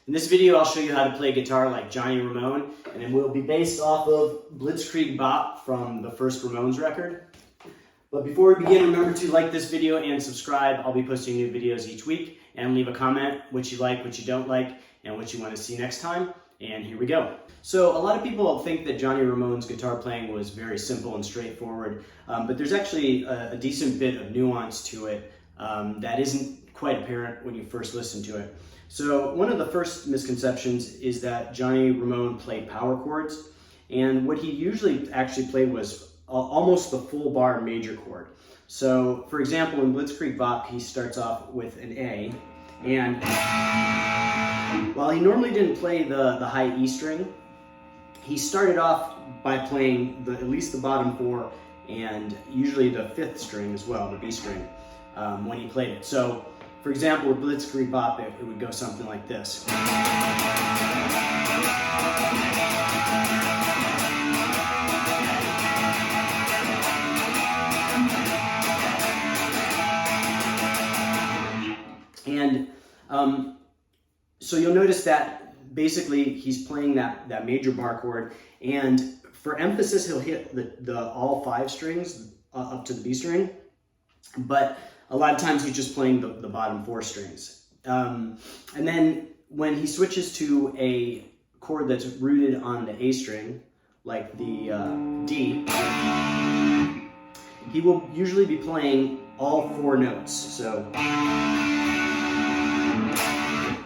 In this video, I'll show you how to play guitar like Johnny Ramone, and it will be based off of Blitzkrieg Bop from the first Ramones record. But before we begin, remember to like this video and subscribe. I'll be posting new videos each week, and leave a comment what you like, what you don't like, and what you want to see next time. And here we go. So a lot of people think that Johnny Ramone's guitar playing was very simple and straightforward, but there's actually a decent bit of nuance to it that isn't quite apparent when you first listen to it. So one of the first misconceptions is that Johnny Ramone played power chords, and what he usually actually played was almost the full bar major chord. So for example, in Blitzkrieg Bop, he starts off with an A, and while he normally didn't play the high E string, he started off by playing at least the bottom four and usually the fifth string as well, the B string, when he played it. So for example, with Blitzkrieg Bop, it would go something like this. And so you'll notice that basically he's playing that major bar chord, and for emphasis he'll hit the all five strings up to the B string, but a lot of times he's just playing the bottom four strings. And then when he switches to a chord that's rooted on the A string, like the D, he will usually be playing all four notes, so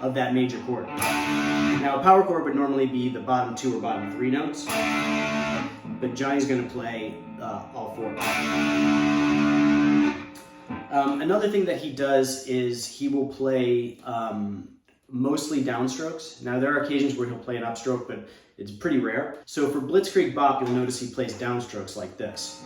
of that major chord. Now a power chord would normally be the bottom two or bottom three notes, but Johnny's going to play all four. Another thing that he does is he will play mostly downstrokes. Now there are occasions where he'll play an upstroke, but it's pretty rare. So for Blitzkrieg Bop, you'll notice he plays downstrokes like this.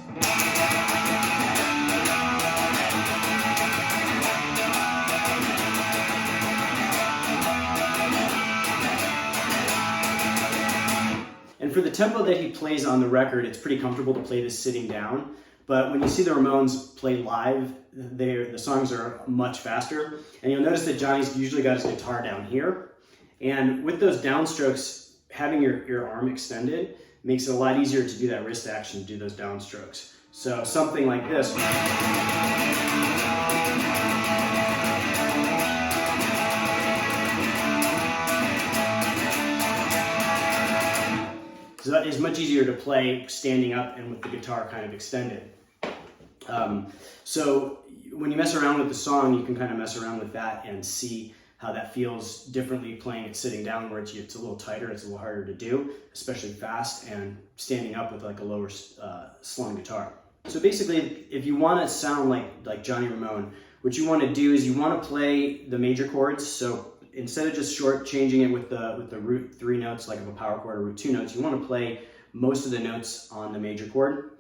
And for the tempo that he plays on the record, it's pretty comfortable to play this sitting down. But when you see the Ramones play live, the songs are much faster. And you'll notice that Johnny's usually got his guitar down here. And with those downstrokes, having your arm extended makes it a lot easier to do that wrist action, to do those downstrokes. So something like this. So that is much easier to play standing up and with the guitar kind of extended. So when you mess around with the song, you can kind of mess around with that and see how that feels differently playing it sitting down, where it's a little tighter, it's a little harder to do, especially fast, and standing up with like a lower slung guitar. So basically, if you want to sound like Johnny Ramone, what you want to do is you want to play the major chords. So instead of just changing it with the root three notes like of a power chord or root two notes, you want to play most of the notes on the major chord.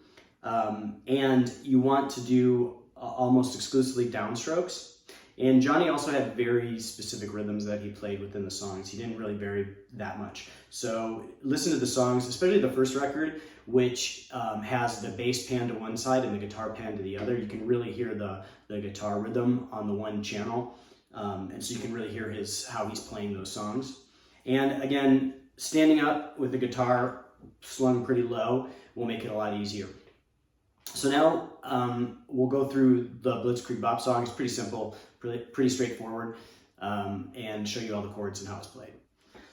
And you want to do almost exclusively downstrokes. And Johnny also had very specific rhythms that he played within the songs. He didn't really vary that much. So listen to the songs, especially the first record, which has the bass pan to one side and the guitar pan to the other. You can really hear the guitar rhythm on the one channel. And so you can really hear how he's playing those songs. And again, standing up with the guitar slung pretty low will make it a lot easier. So now we'll go through the Blitzkrieg Bop song. It's pretty simple, pretty straightforward, and show you all the chords and how it's played.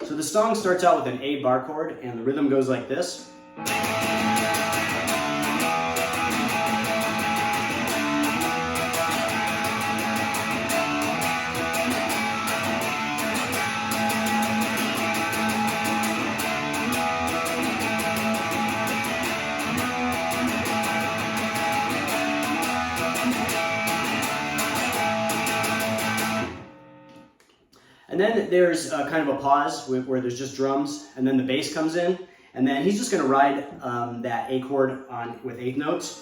So the song starts out with an A bar chord, and the rhythm goes like this. And then there's kind of a pause where there's just drums, and then the bass comes in, and then he's just going to ride that A chord with eighth notes.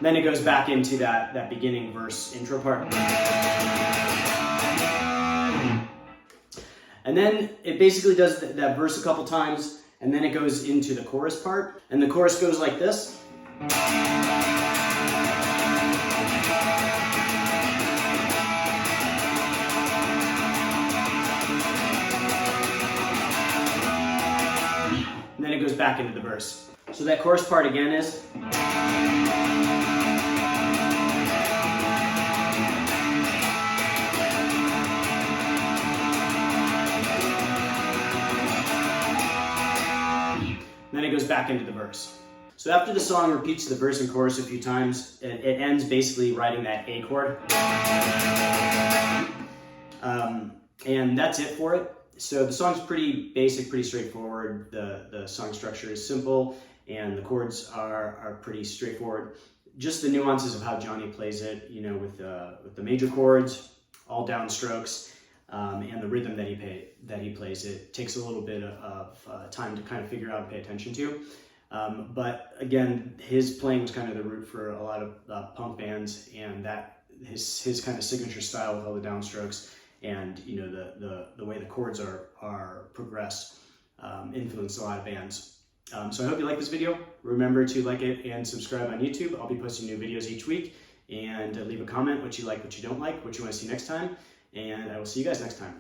Then it goes back into that beginning verse intro part. And then it basically does that verse a couple times, and then it goes into the chorus part, and the chorus goes like this. back into the verse. So that chorus part again is. Then it goes back into the verse. So after the song repeats the verse and chorus a few times, it ends basically writing that A chord. And that's it for it. So the song's pretty basic, pretty straightforward. The song structure is simple and the chords are pretty straightforward. Just the nuances of how Johnny plays it, you know, with the major chords, all downstrokes, and the rhythm that he plays, it takes a little bit of time to kind of figure out and pay attention to. But again, his playing is kind of the root for a lot of punk bands, and that his kind of signature style with all the downstrokes and, you know, the way the chords are progressed influenced a lot of bands. So I hope you like this video. Remember to like it and subscribe on YouTube. I'll be posting new videos each week, and leave a comment what you like, what you don't like, what you want to see next time, and I will see you guys next time.